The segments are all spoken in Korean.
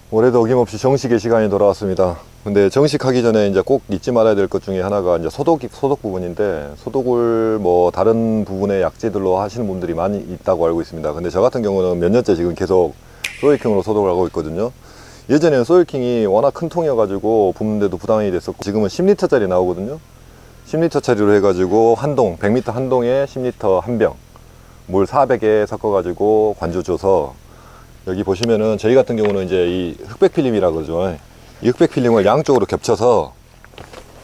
올해도 어김없이 정식의 시간이 돌아왔습니다. 근데 정식하기 전에 이제 꼭 잊지 말아야 될 것 중에 하나가 이제 소독 부분인데, 소독을 뭐 다른 부분의 약재들로 하시는 분들이 많이 있다고 알고 있습니다. 근데 저 같은 경우는 몇 년째 지금 계속 소일킹으로 소독을 하고 있거든요. 예전에는 소일킹이 워낙 큰 통이어가지고 붓는데도 부담이 됐었고, 지금은 10리터짜리 나오거든요. 10리터짜리로 해가지고 한 동, 100m 한 동에 10리터 한 병, 물 400에 섞어가지고 관주 줘서, 여기 보시면은 저희 같은 경우는 이제 이 흑백 필름이라 그러죠. 이 흑백 필름을 양쪽으로 겹쳐서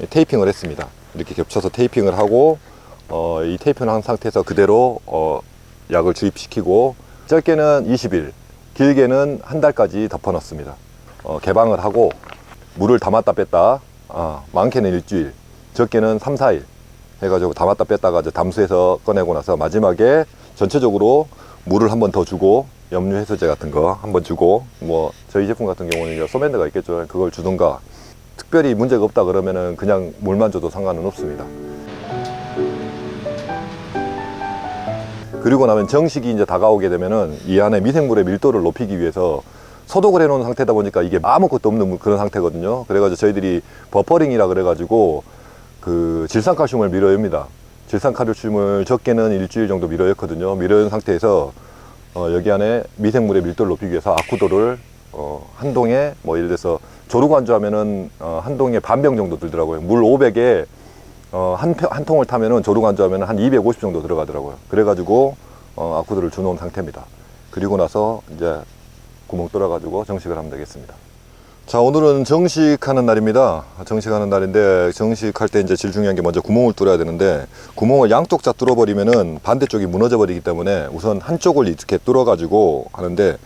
테이핑을 했습니다. 이렇게 겹쳐서 테이핑을 하고, 이 테이핑을 한 상태에서 그대로 약을 주입시키고, 짧게는 20일, 길게는 한 달까지 덮어 놨습니다. 개방을 하고 물을 담았다 뺐다, 많게는 일주일, 적게는 3, 4일 해가지고 담았다 뺐다가 이제 담수해서 꺼내고 나서 마지막에 전체적으로 물을 한 번 더 주고, 염류 해소제 같은 거 한번 주고, 뭐 저희 제품 같은 경우는 이제 소맨드가 있겠죠. 그걸 주든가, 특별히 문제가 없다 그러면은 그냥 물만 줘도 상관은 없습니다. 그리고 나면 정식이 이제 다가오게 되면은 이 안에 미생물의 밀도를 높이기 위해서 소독을 해 놓은 상태다 보니까 이게 아무것도 없는 그런 상태거든요. 그래가지고 저희들이 버퍼링이라 그래가지고 그 질산칼슘을 밀어입니다. 질산칼슘을 적게는 일주일 정도 밀어였거든요. 밀어연 상태에서 여기 안에 미생물의 밀도를 높이기 위해서 아쿠도를 한 동에, 뭐 예를 들어서 조루관주 하면은 한 동에 반병 정도 들더라고요. 물 500에 한 통을 타면은 조루관주 하면은 한 250 정도 들어가더라고요. 그래가지고 아쿠도를 주놓은 상태입니다. 그리고 나서 이제 구멍 뚫어가지고 정식을 하면 되겠습니다. 자, 오늘은 정식하는 날입니다. 정식하는 날인데, 정식할 때 이제 제일 중요한 게 먼저 구멍을 뚫어야 되는데, 구멍을 양쪽 다 뚫어버리면은 반대쪽이 무너져 버리기 때문에 우선 한쪽을 이렇게 뚫어가지고 하는데,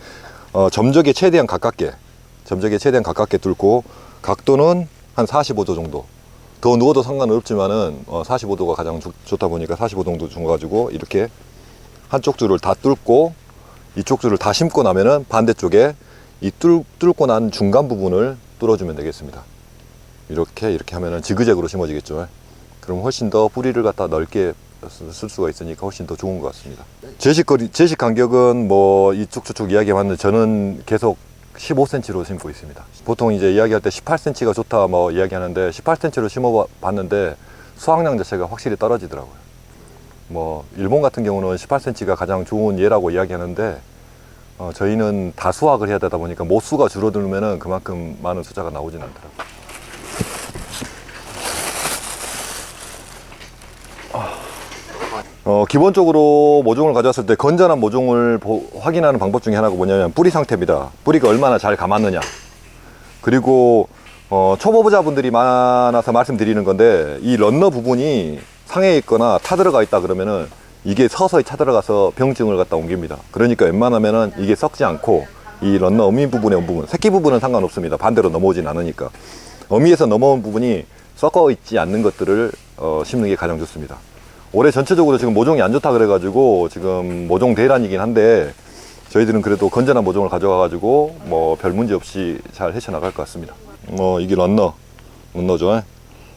점적에 최대한 가깝게 뚫고, 각도는 한 45도 정도. 더 누워도 상관은 없지만은 45도가 가장 좋다 보니까 45도 정도 줘가지고 이렇게 한쪽 줄을 다 뚫고, 이쪽 줄을 다 심고 나면은 반대쪽에 이 뚫고 난 중간 부분을 뚫어주면 되겠습니다. 이렇게 하면은 지그재그로 심어지겠죠. 그럼 훨씬 더 뿌리를 갖다 넓게 쓸 수가 있으니까 훨씬 더 좋은 것 같습니다. 제식 간격은 뭐 이쪽 저쪽 이야기해봤는데, 저는 계속 15cm로 심고 있습니다. 보통 이제 이야기할 때 18cm가 좋다 뭐 이야기하는데, 18cm로 심어봤는데 수확량 자체가 확실히 떨어지더라고요. 뭐 일본 같은 경우는 18cm가 가장 좋은 예라고 이야기하는데, 저희는 다 수확을 해야 되다 보니까 모수가 줄어들면은 그만큼 많은 숫자가 나오진 않더라고요. 기본적으로 모종을 가져왔을 때 건전한 모종을 확인하는 방법 중에 하나가 뭐냐면 뿌리 상태입니다. 뿌리가 얼마나 잘 감았느냐. 그리고 초보자분들이 많아서 말씀드리는 건데, 이 런너 부분이 상해 있거나 타들어가 있다 그러면은 이게 서서히 타들어가서 병증을 갖다 옮깁니다. 그러니까 웬만하면은 이게 썩지 않고, 이 런너 어미 부분의 부분, 새끼 부분은 상관없습니다. 반대로 넘어오진 않으니까. 어미에서 넘어온 부분이 썩어 있지 않는 것들을 심는 게 가장 좋습니다. 올해 전체적으로 지금 모종이 안 좋다 그래가지고 지금 모종 대란이긴 한데, 저희들은 그래도 건전한 모종을 가져가가지고 뭐 별 문제 없이 잘 헤쳐나갈 것 같습니다. 이게 런너죠.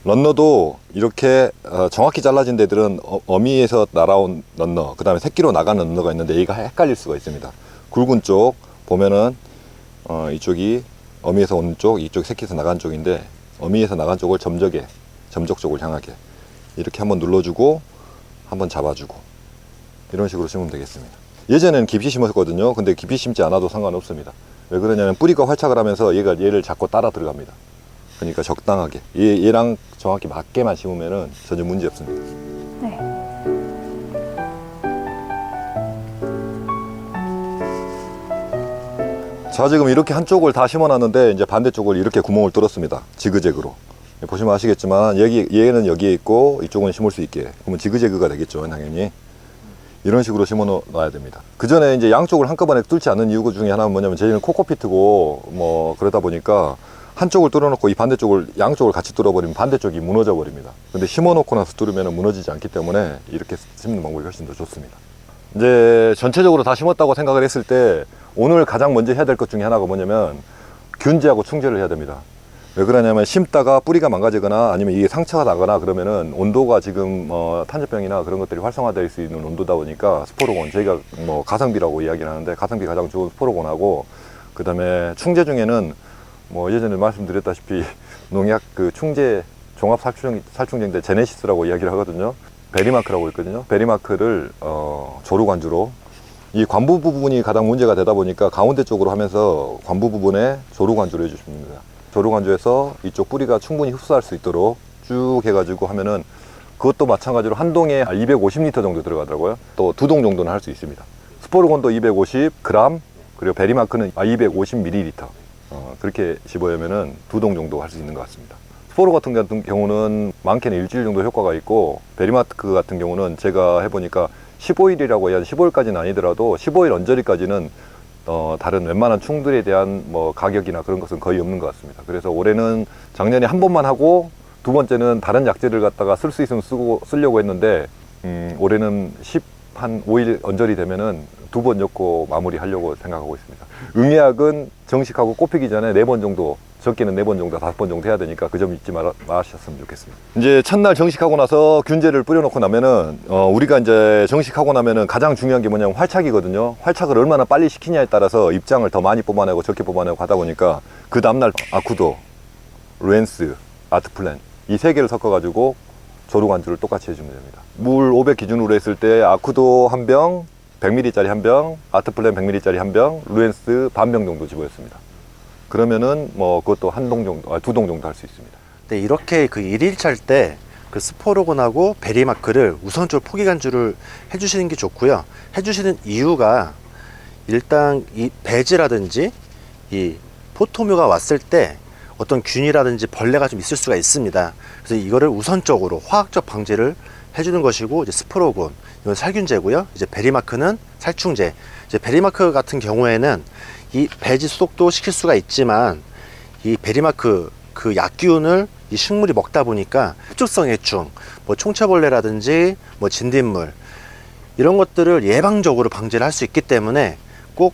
런너도 이렇게 정확히 잘라진 데들은 어미에서 날아온 런너, 그 다음에 새끼로 나간 런너가 있는데, 얘가 헷갈릴 수가 있습니다. 굵은 쪽 보면은 이쪽이 어미에서 온 쪽, 이쪽이 새끼에서 나간 쪽인데, 어미에서 나간 쪽을 점적 쪽을 향하게 이렇게 한번 눌러주고 한번 잡아주고, 이런 식으로 심으면 되겠습니다. 예전에는 깊이 심었거든요. 근데 깊이 심지 않아도 상관없습니다. 왜 그러냐면 뿌리가 활착을 하면서 얘를 잡고 따라 들어갑니다. 그러니까 적당하게 얘랑 정확히 맞게만 심으면은 전혀 문제 없습니다. 네. 자, 지금 이렇게 한쪽을 다 심어놨는데, 이제 반대쪽을 이렇게 구멍을 뚫었습니다. 지그재그로. 보시면 아시겠지만 얘는 여기에 있고 이쪽은 심을 수 있게, 그러면 지그재그가 되겠죠. 당연히 이런 식으로 심어 놔야 됩니다. 그 전에 이제 양쪽을 한꺼번에 뚫지 않는 이유 중에 하나는 뭐냐면, 저희는 코코피트고 뭐 그러다 보니까 한쪽을 뚫어놓고 이 반대쪽을, 양쪽을 같이 뚫어버리면 반대쪽이 무너져 버립니다. 근데 심어놓고 나서 뚫으면 무너지지 않기 때문에 이렇게 심는 방법이 훨씬 더 좋습니다. 이제 전체적으로 다 심었다고 생각을 했을 때, 오늘 가장 먼저 해야 될 것 중에 하나가 뭐냐면, 균제하고 충제를 해야 됩니다. 왜 그러냐면, 심다가 뿌리가 망가지거나 아니면 이게 상처가 나거나 그러면은 온도가 지금 탄저병이나 그런 것들이 활성화될 수 있는 온도다 보니까 스포르곤, 저희가 뭐 가성비라고 이야기를 하는데, 가성비 가장 좋은 스포르곤하고, 그 다음에 충제 중에는 뭐 예전에 말씀드렸다시피 농약 그 충제 종합 살충제인데 제네시스라고 이야기를 하거든요. 베리마크라고 있거든요. 베리마크를 조루 관주로, 이 관부 부분이 가장 문제가 되다 보니까 가운데 쪽으로 하면서 관부 부분에 조루 관주를 해주십니다. 조루 관주에서 이쪽 뿌리가 충분히 흡수할 수 있도록 쭉 해가지고 하면은, 그것도 마찬가지로 한 동에 250리터 정도 들어가더라고요. 또 두 동 정도는 할 수 있습니다. 스포르곤도 250g, 그리고 베리마크는 250ml. 그렇게 집어야면은 두 동 정도 할 수 있는 것 같습니다. 스포르 같은 경우는 많게는 일주일 정도 효과가 있고, 베리마크 같은 경우는 제가 해보니까 15일이라고 해야 15일까지는 아니더라도 15일 언저리까지는 다른 웬만한 충들에 대한 뭐 가격이나 그런 것은 거의 없는 것 같습니다. 그래서 올해는 작년에 한 번만 하고, 두 번째는 다른 약재를 갖다가 쓸 수 있으면 쓰려고 했는데, 올해는 한 5일 언저리 되면은 두 번 엮고 마무리 하려고 생각하고 있습니다. 응애약은 정식하고 꽃피기 전에 4번 정도, 적게는 4번 정도, 5번 정도 해야 되니까 그 점 잊지 마셨으면 좋겠습니다. 이제 첫날 정식하고 나서 균제를 뿌려놓고 나면은, 우리가 이제 정식하고 나면은 가장 중요한 게 뭐냐면 활착이거든요. 활착을 얼마나 빨리 시키냐에 따라서 입장을 더 많이 뽑아내고 적게 뽑아내고 하다 보니까, 그 다음날 아쿠도, 루엔스, 아트플랜 이 3개를 섞어가지고 조루 관주를 똑같이 해주면 됩니다. 물 500 기준으로 했을 때 아쿠도 한 병, 100ml짜리 한 병, 아트플랜 100ml짜리 한 병, 루엔스 반병 정도 집어였습니다. 그러면은 뭐 그것도 한 동 정도, 두 동 정도 할 수 있습니다. 네, 이렇게 그 1일차일 때 그 스포르곤하고 베리마크를 우선적으로 포기 간주를 해주시는 게 좋고요. 해주시는 이유가, 일단 이 배지라든지 이 포토묘가 왔을 때 어떤 균이라든지 벌레가 좀 있을 수가 있습니다. 그래서 이거를 우선적으로 화학적 방제를 해주는 것이고, 이제 스포르곤 이건 살균제고요. 이제 베리마크는 살충제. 이제 베리마크 같은 경우에는 이 배지 소독도 시킬 수가 있지만, 이 베리마크 그 약기운을 이 식물이 먹다 보니까 흡족성 해충, 뭐 총체벌레라든지 뭐 진딧물 이런 것들을 예방적으로 방지를 할 수 있기 때문에 꼭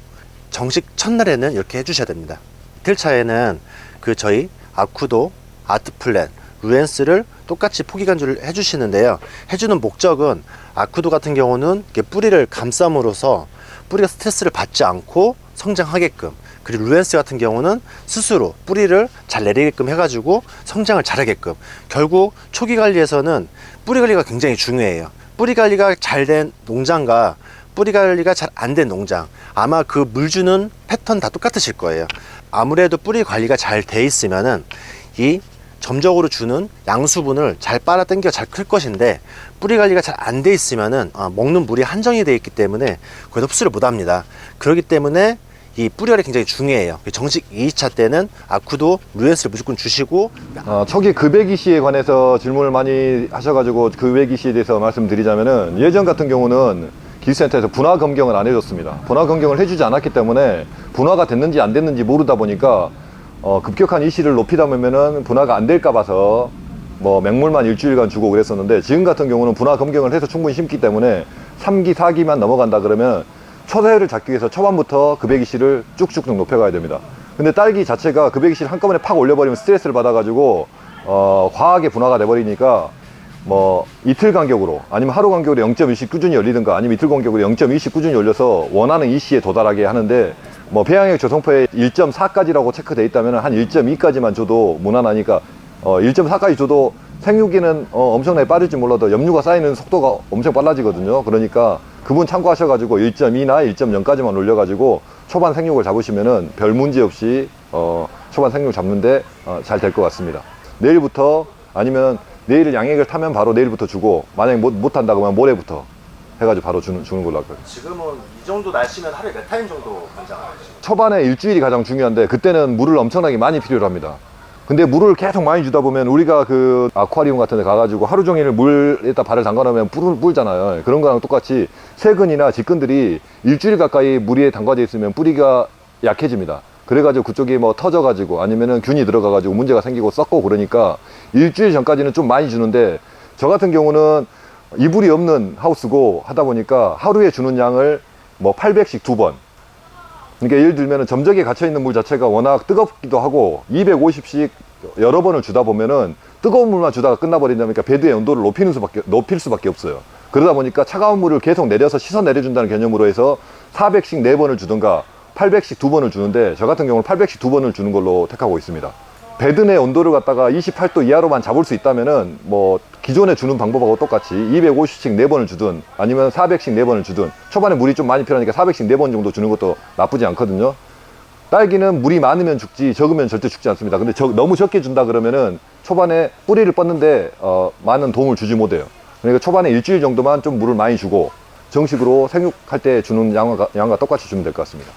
정식 첫날에는 이렇게 해주셔야 됩니다. 이틀 차에는 그 저희 아쿠도, 아트플랜, 루엔스를 똑같이 포기 간주를 해주시는데요. 해주는 목적은, 아쿠도 같은 경우는 뿌리를 감싸므로써 뿌리가 스트레스를 받지 않고 성장하게끔, 그리고 루엔스 같은 경우는 스스로 뿌리를 잘 내리게끔 해가지고 성장을 잘하게끔. 결국 초기 관리에서는 뿌리 관리가 굉장히 중요해요. 뿌리 관리가 잘 된 농장과 뿌리 관리가 잘 안 된 농장, 아마 그 물 주는 패턴 다 똑같으실 거예요. 아무래도 뿌리 관리가 잘 돼 있으면은 이 점적으로 주는 양수분을 잘 빨아당겨 잘 클 것인데, 뿌리 관리가 잘 안 돼 있으면은 먹는 물이 한정이 되어 있기 때문에 거의 흡수를 못 합니다. 그렇기 때문에 이 뿌리 관리 굉장히 중요해요. 정식 2차 때는 아쿠도, 루엔스를 무조건 주시고. 초기 급액이시에 관해서 질문을 많이 하셔가지고 급액이시에 대해서 말씀드리자면은, 예전 같은 경우는 기술센터에서 분화 검경을 안 해줬습니다. 분화 검경을 해주지 않았기 때문에 분화가 됐는지 안 됐는지 모르다 보니까 급격한 이시를 높이다 보면은 분화가 안 될까 봐서 뭐 맹물만 일주일간 주고 그랬었는데, 지금 같은 경우는 분화 검경을 해서 충분히 심기 때문에 3기, 4기만 넘어간다 그러면 초세를 잡기 위해서 초반부터 급액이시를 쭉쭉쭉 높여가야 됩니다. 근데 딸기 자체가 급액이시를 한꺼번에 팍 올려버리면 스트레스를 받아가지고 과하게 분화가 돼버리니까, 뭐 이틀 간격으로 아니면 하루 간격으로 0.1씩 꾸준히 열리든가, 아니면 이틀 간격으로 0.2씩 꾸준히 열려서 원하는 이시에 도달하게 하는데, 뭐 배양액 조성포에 1.4까지라고 체크돼 있다면 한 1.2까지만 줘도 무난하니까, 1.4까지 줘도 생육기는 엄청나게 빠를지 몰라도 염류가 쌓이는 속도가 엄청 빨라지거든요. 그러니까 그분 참고하셔가지고 1.2나 1.0까지만 올려가지고 초반 생육을 잡으시면은 별 문제 없이 초반 생육 잡는데 잘 될 것 같습니다. 내일부터, 아니면 내일 양액을 타면 바로 내일부터 주고, 만약에 못한다고 하면 모레부터 해가지고 바로 주는 걸로 할 거예요. 지금은 이 정도 날씨면 하루에 몇 타임 정도 권장하시죠? 초반에 일주일이 가장 중요한데, 그때는 물을 엄청나게 많이 필요로 합니다. 근데 물을 계속 많이 주다 보면, 우리가 그 아쿠아리움 같은 데 가가지고 하루 종일 물에다 발을 담가놓으면 불잖아요. 그런 거랑 똑같이 세근이나 직근들이 일주일 가까이 물 위에 담가져 있으면 뿌리가 약해집니다. 그래가지고 그쪽이 뭐 터져가지고 아니면은 균이 들어가가지고 문제가 생기고 썩고, 그러니까 일주일 전까지는 좀 많이 주는데, 저 같은 경우는 이불이 없는 하우스고 하다 보니까 하루에 주는 양을 뭐 800씩 2번. 그러니까 예를 들면 점적에 갇혀있는 물 자체가 워낙 뜨겁기도 하고 250씩 여러 번을 주다 보면은 뜨거운 물만 주다가 끝나버린다 보니까 배드의 온도를 높일 수밖에 없어요. 그러다 보니까 차가운 물을 계속 내려서 씻어 내려준다는 개념으로 해서 400씩 4번을 주든가 800씩 2번을 주는데 저 같은 경우는 800씩 2번을 주는 걸로 택하고 있습니다. 베드 내 온도를 갖다가 28도 이하로만 잡을 수 있다면은 뭐 기존에 주는 방법하고 똑같이 250씩 4번을 주든 아니면 400씩 4번을 주든 초반에 물이 좀 많이 필요하니까 400씩 4번 정도 주는 것도 나쁘지 않거든요. 딸기는 물이 많으면 죽지 적으면 절대 죽지 않습니다. 근데 너무 적게 준다 그러면은 초반에 뿌리를 뻗는데 많은 도움을 주지 못해요. 그러니까 초반에 일주일 정도만 좀 물을 많이 주고 정식으로 생육할 때 주는 양과 똑같이 주면 될 것 같습니다.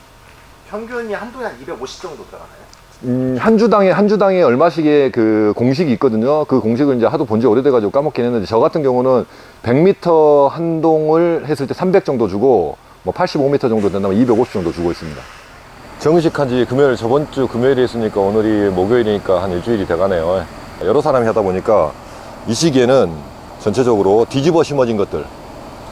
평균이 한 돈에 한 250 정도 들어가나요? 한 주당에 얼마씩의 그 공식이 있거든요. 그 공식을 이제 하도 본 지 오래돼가지고 까먹긴 했는데 저 같은 경우는 100m 한 동을 했을 때 300 정도 주고 뭐 85m 정도 된다면 250 정도 주고 있습니다. 정식한 지 금요일, 저번 주 금요일이 있으니까 오늘이 목요일이니까 한 일주일이 돼가네요. 여러 사람이 하다 보니까 이 시기에는 전체적으로 뒤집어 심어진 것들,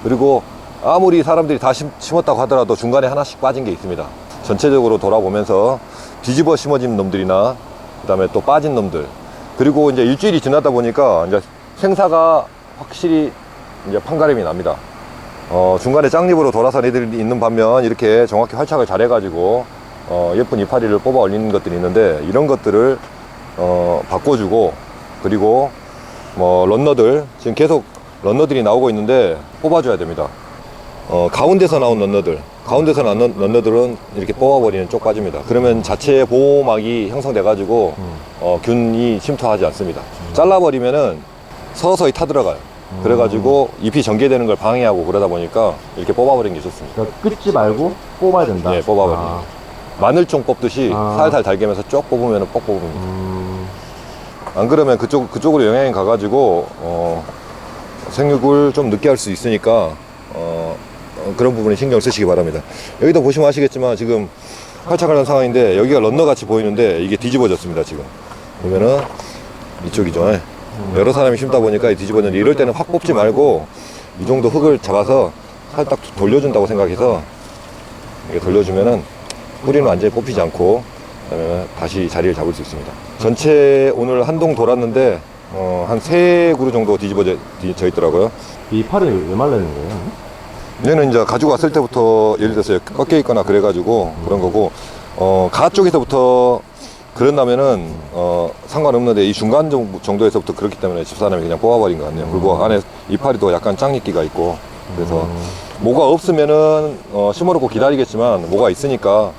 그리고 아무리 사람들이 다 심었다고 하더라도 중간에 하나씩 빠진 게 있습니다. 전체적으로 돌아보면서 뒤집어 심어진 놈들이나 그다음에 또 빠진 놈들, 그리고 이제 일주일이 지나다 보니까 이제 생사가 확실히 이제 판가름이 납니다. 중간에 짱잎으로 돌아선 애들이 있는 반면 이렇게 정확히 활착을 잘 해가지고 예쁜 이파리를 뽑아 올리는 것들이 있는데 이런 것들을 바꿔주고, 그리고 뭐 런너들 지금 계속 런너들이 나오고 있는데 뽑아줘야 됩니다. 가운데서 나온 가운데서 나온 런너들은 이렇게 뽑아버리는 쪽 빠집니다. 그러면 자체 보호막이 형성돼 가지고 균이 침투하지 않습니다. 잘라버리면은 서서히 타들어가요. 그래가지고 잎이 전개되는 걸 방해하고 그러다 보니까 이렇게 뽑아버리는 게 좋습니다. 그러니까 끊지 말고 뽑아야 된다. 네, 뽑아버립니다. 마늘종 뽑듯이 살살 달개면서 쭉 뽑으면 뻑 뽑습니다. 안 그러면 그쪽으로 영향이 가가지고 생육을 좀 늦게 할 수 있으니까 그런 부분에 신경 쓰시기 바랍니다. 여기도 보시면 아시겠지만 지금 활착을 한 상황인데 여기가 런너 같이 보이는데 이게 뒤집어졌습니다. 지금 보면은 이쪽이죠. 여러 사람이 심다 보니까 뒤집어졌는데 이럴 때는 확 뽑지 말고 이 정도 흙을 잡아서 살짝 돌려준다고 생각해서 이렇게 돌려주면은 뿌리는 완전히 뽑히지 않고 그다음에 다시 자리를 잡을 수 있습니다. 전체 오늘 한 동 돌았는데 한 3그루 정도 뒤집어져 있더라고요. 이 팔을 왜 말라는 거예요? 얘는 이제 가지고 왔을 때부터 예를 들어서 꺾여 있거나 그래가지고 그런 거고, 가 쪽에서부터 그런다면은 상관없는데 이 중간 정도에서부터 그렇기 때문에 집사람이 그냥 뽑아버린 것 같네요. 그리고 안에 이파리도 약간 짱잎기가 있고, 그래서 뭐가 없으면은 심어놓고 기다리겠지만 뭐가 있으니까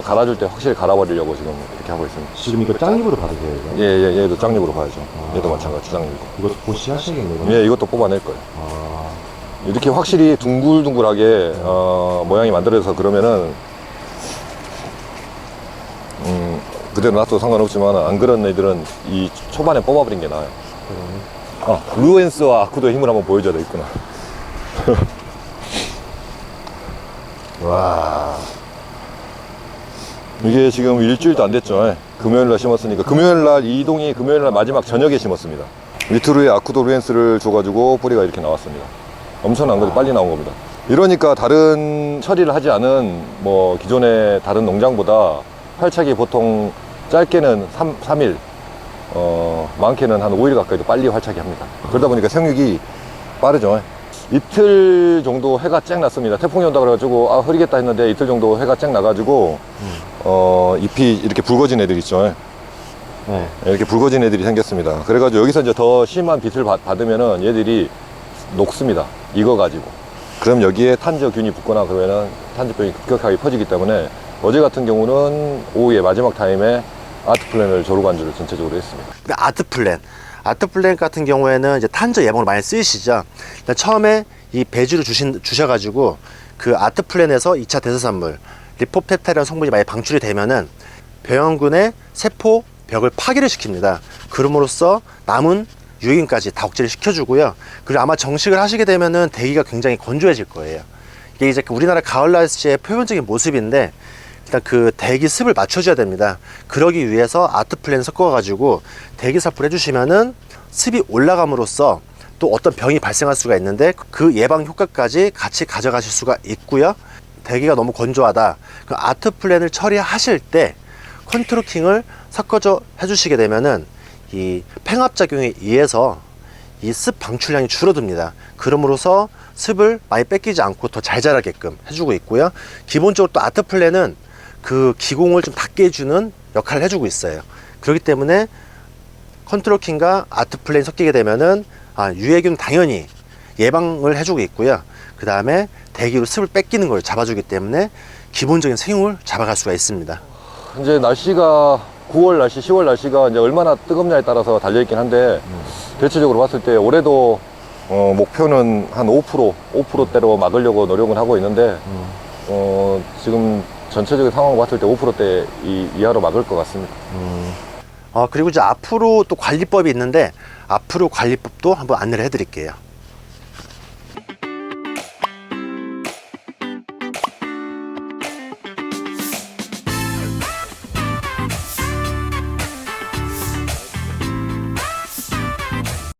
갈아줄 때 확실히 갈아버리려고 지금 이렇게 하고 있습니다. 지금 이거 짱잎으로 받으세요, 이거? 예, 얘도 짱잎으로 봐야죠. 얘도 마찬가지 짱잎이고. 이거 보시하셔야겠네요. 예, 이것도 뽑아낼 거예요. 이렇게 확실히 둥글둥글하게 모양이 만들어져서 그러면은 그대로 놔둬도 상관없지만 안 그런 애들은 이 초반에 뽑아버린 게 나아요. 루엔스와 아쿠도의 힘을 한번 보여줘야 되겠구나. 와, 이게 지금 일주일도 안 됐죠. 금요일날 심었으니까 금요일날 이동이 금요일날 마지막 저녁에 심었습니다. 위트루에 아쿠도 루엔스를 줘가지고 뿌리가 이렇게 나왔습니다. 엄청난 거죠. 빨리 나온 겁니다. 이러니까 다른 처리를 하지 않은 뭐 기존의 다른 농장보다 활착이 보통 짧게는 3일, 많게는 한 5일 가까이도 빨리 활착이 합니다. 그러다 보니까 생육이 빠르죠. 이틀 정도 해가 쨍 났습니다. 태풍이 온다 그래가지고 흐리겠다 했는데 이틀 정도 해가 쨍 나가지고 잎이 이렇게 붉어진 애들 있죠. 네. 이렇게 붉어진 애들이 생겼습니다. 그래가지고 여기서 이제 더 심한 빛을 받으면은 얘들이 녹습니다. 익어가지고. 그럼 여기에 탄저균이 붙거나 그러면은 탄저병이 급격하게 퍼지기 때문에 어제 같은 경우는 오후에 마지막 타임에 아트플랜을 조루관주를 전체적으로 했습니다. 근데 아트플랜 같은 경우에는 이제 탄저 예방으로 많이 쓰이시죠. 일단 처음에 이 배지를 주셔가지고 그 아트플랜에서 2차 대사산물 리포펩타이라는 성분이 많이 방출이 되면은 병원군의 세포 벽을 파괴를 시킵니다. 그럼으로써 남은 유익균까지 다 억제를 시켜주고요. 그리고 아마 정식을 하시게 되면은 대기가 굉장히 건조해질 거예요. 이게 이제 우리나라 가을 날씨의 표면적인 모습인데 일단 그 대기 습을 맞춰줘야 됩니다. 그러기 위해서 아트플랜 섞어가지고 대기 삽을 해주시면은 습이 올라감으로써 또 어떤 병이 발생할 수가 있는데 그 예방 효과까지 같이 가져가실 수가 있고요. 대기가 너무 건조하다. 그 아트플랜을 처리하실 때 컨트롤킹을 섞어줘 해주시게 되면은 이 팽합작용에 의해서 이 습 방출량이 줄어듭니다. 그럼으로써 습을 많이 뺏기지 않고 더 잘 자라게끔 해주고 있고요. 기본적으로 또 아트플랜은 그 기공을 좀 닫게 해주는 역할을 해주고 있어요. 그렇기 때문에 컨트롤 킹과 아트플레인 섞이게 되면은 유해균 당연히 예방을 해주고 있고요. 그 다음에 대기로 습을 뺏기는 걸 잡아주기 때문에 기본적인 생육을 잡아갈 수가 있습니다. 이제 날씨가 9월 날씨, 10월 날씨가 이제 얼마나 뜨겁냐에 따라서 달려있긴 한데, 대체적으로 봤을 때 올해도 목표는 한 5%대로 막으려고 노력은 하고 있는데, 지금 전체적인 상황을 봤을 때 5%대 이하로 막을 것 같습니다. 그리고 이제 앞으로 또 관리법이 있는데 앞으로 관리법도 한번 안내를 해드릴게요.